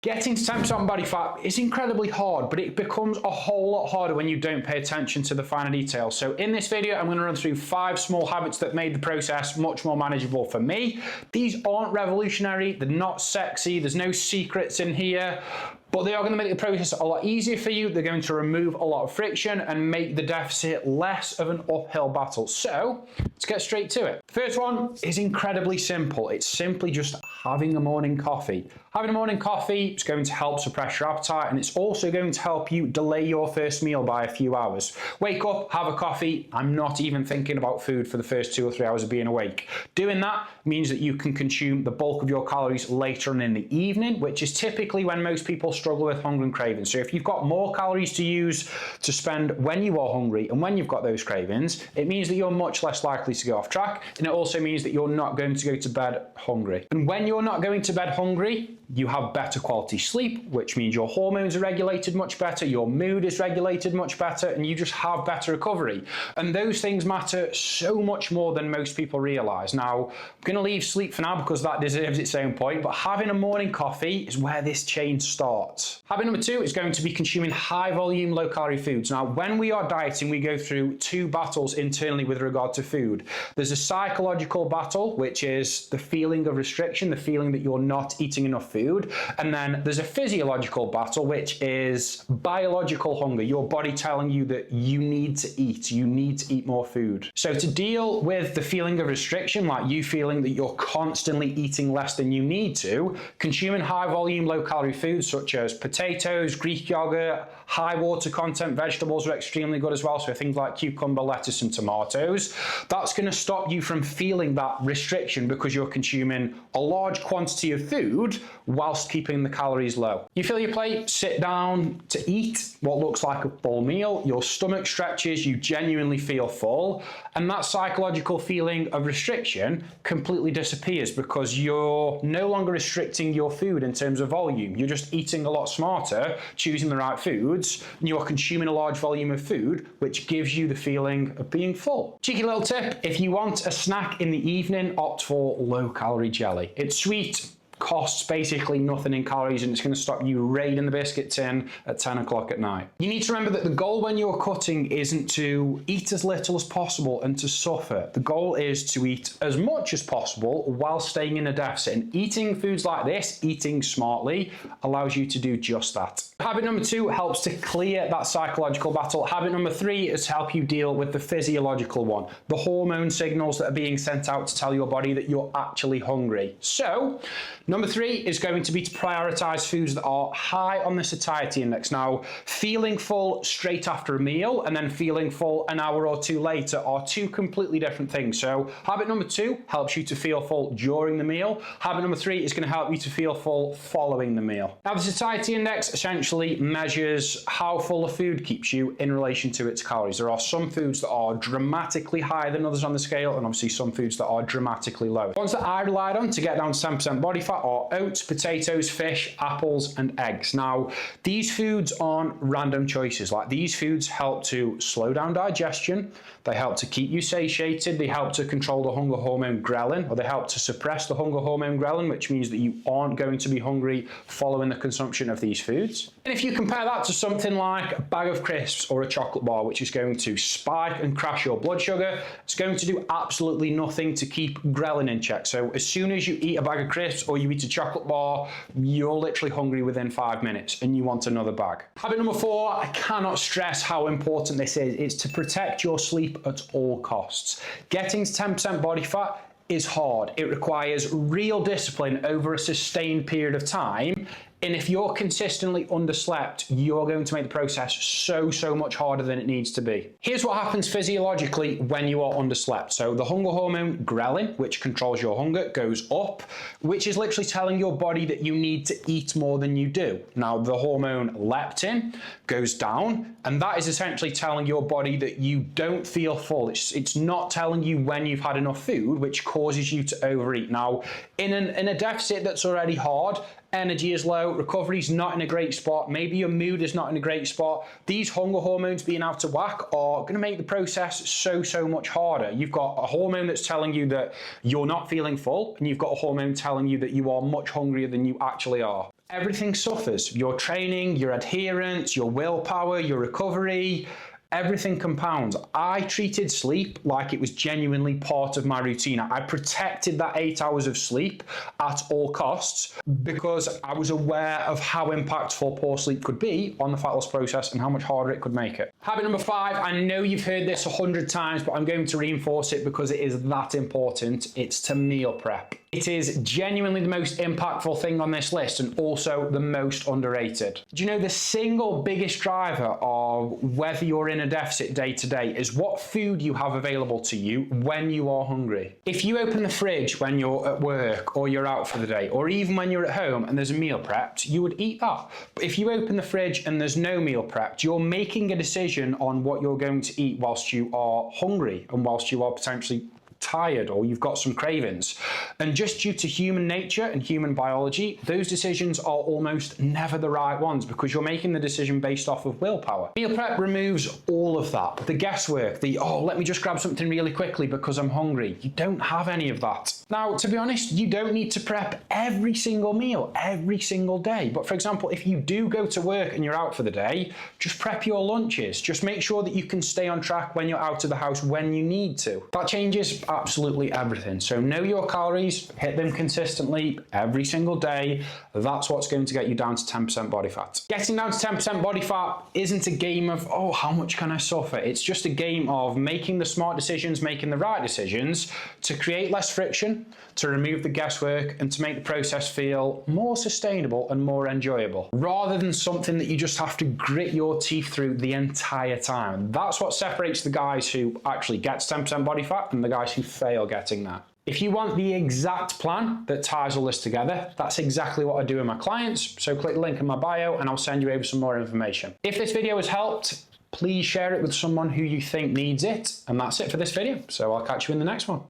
Getting to 10% body fat is incredibly hard, but it becomes a whole lot harder when you don't pay attention to the finer details. So in this video, I'm going to run through 5 small habits that made the process much more manageable for me. These aren't revolutionary, they're not sexy, there's no secrets in here, but they are going to make the process a lot easier for you. They're going to remove a lot of friction and make the deficit less of an uphill battle. So let's get straight to it. First one is incredibly simple. It's simply just having a morning coffee. Having a morning coffee is going to help suppress your appetite, and it's also going to help you delay your first meal by a few hours. Wake up, have a coffee. I'm not even thinking about food for the first 2 or 3 hours of being awake. Doing that means that you can consume the bulk of your calories later on in the evening, which is typically when most people struggle with hunger and cravings. So if you've got more calories to use to spend when you are hungry and when you've got those cravings, it means that you're much less likely to go off track, and it also means that you're not going to go to bed hungry. And when you're not going to bed hungry, you have better quality sleep, which means your hormones are regulated much better, your mood is regulated much better, and you just have better recovery. And those things matter so much more than most people realize. Now, I'm going to leave sleep for now because that deserves its own point, but having a morning coffee is where this chain starts. Habit number 2 is going to be consuming high volume, low calorie foods. Now, when we are dieting, we go through 2 battles internally with regard to food. There's a psychological battle, which is the feeling of restriction, the feeling that you're not eating enough food. And then there's a physiological battle, which is biological hunger, your body telling you that you need to eat more food. So to deal with the feeling of restriction, like you feeling that you're constantly eating less than you need to, consuming high volume, low calorie foods such as potatoes, Greek yogurt, high water content vegetables are extremely good as well. So things like cucumber, lettuce, and tomatoes. That's going to stop you from feeling that restriction because you're consuming a large quantity of food whilst keeping the calories low. You fill your plate, sit down to eat what looks like a full meal, your stomach stretches, you genuinely feel full, and that psychological feeling of restriction completely disappears because you're no longer restricting your food in terms of volume. You're just eating a lot smarter, choosing the right foods, and you're consuming a large volume of food, which gives you the feeling of being full. Cheeky little tip, if you want a snack in the evening, opt for low-calorie jelly. It's sweet, costs basically nothing in calories, and it's going to stop you raiding the biscuit tin at 10 o'clock at night. You need to remember that the goal when you're cutting isn't to eat as little as possible and to suffer. The goal is to eat as much as possible while staying in a deficit, and eating foods like this, eating smartly, allows you to do just that. Habit number 2 helps to clear that psychological battle. Habit number 3 is to help you deal with the physiological one, the hormone signals that are being sent out to tell your body that you're actually hungry. So, number 3 is going to be to prioritize foods that are high on the satiety index. Now, feeling full straight after a meal and then feeling full an hour or 2 later are 2 completely different things. So, habit number 2 helps you to feel full during the meal. Habit number 3 is going to help you to feel full following the meal. Now, the satiety index essentially measures how full a food keeps you in relation to its calories. There are some foods that are dramatically higher than others on the scale, and obviously some foods that are dramatically lower. Ones that I relied on to get down to 10% body fat are oats, potatoes, fish, apples, and eggs. Now, these foods aren't random choices. Like, these foods help to slow down digestion, they help to keep you satiated, they help to control the hunger hormone ghrelin, or they help to suppress the hunger hormone ghrelin, which means that you aren't going to be hungry following the consumption of these foods. And if you compare that to something like a bag of crisps or a chocolate bar, which is going to spike and crash your blood sugar, it's going to do absolutely nothing to keep ghrelin in check. So as soon as you eat a bag of crisps or you eat a chocolate bar, you're literally hungry within 5 minutes and you want another bag. Habit number 4, I cannot stress how important this is. It's to protect your sleep at all costs. Getting to 10% body fat is hard. It requires real discipline over a sustained period of time. And if you're consistently underslept, you're going to make the process so much harder than it needs to be. Here's what happens physiologically when you are underslept. So the hunger hormone ghrelin, which controls your hunger, goes up, which is literally telling your body that you need to eat more than you do. Now, the hormone leptin goes down, and that is essentially telling your body that you don't feel full. It's not telling you when you've had enough food, which causes you to overeat. Now, in a deficit that's already hard, energy is low, recovery's not in a great spot, maybe your mood is not in a great spot, these hunger hormones being out of whack are going to make the process so much harder. You've got a hormone that's telling you that you're not feeling full, and you've got a hormone telling you that you are much hungrier than you actually are. everything suffers. Your training, your adherence, your willpower, your recovery, everything compounds. I treated sleep like it was genuinely part of my routine. I protected that 8 hours of sleep at all costs because I was aware of how impactful poor sleep could be on the fat loss process and how much harder it could make it. Habit number 5, I know you've heard this 100 times, but I'm going to reinforce it because it is that important. It's to meal prep. It is genuinely the most impactful thing on this list and also the most underrated. Do you know the single biggest driver of whether you're in a deficit day to day is what food you have available to you when you are hungry? If you open the fridge when you're at work or you're out for the day, or even when you're at home and there's a meal prepped, you would eat that. But if you open the fridge and there's no meal prepped, you're making a decision on what you're going to eat whilst you are hungry and whilst you are potentially tired or you've got some cravings. And just due to human nature and human biology, those decisions are almost never the right ones because you're making the decision based off of willpower. Meal prep removes all of that. The guesswork, let me just grab something really quickly because I'm hungry. You don't have any of that. Now, to be honest, you don't need to prep every single meal every single day. But for example, if you do go to work and you're out for the day, just prep your lunches. Just make sure that you can stay on track when you're out of the house when you need to. That changes absolutely everything. So know your calories, hit them consistently every single day. That's what's going to get you down to 10% body fat. Getting down to 10% body fat isn't a game of, how much can I suffer? It's just a game of making the smart decisions, making the right decisions to create less friction, to remove the guesswork, and to make the process feel more sustainable and more enjoyable, rather than something that you just have to grit your teeth through the entire time. That's what separates the guys who actually get to 10% body fat and the guys who fail getting there. If you want the exact plan that ties all this together, that's exactly what I do with my clients. So click the link in my bio and I'll send you over some more information. If this video has helped, please share it with someone who you think needs it. And that's it for this video. So I'll catch you in the next one.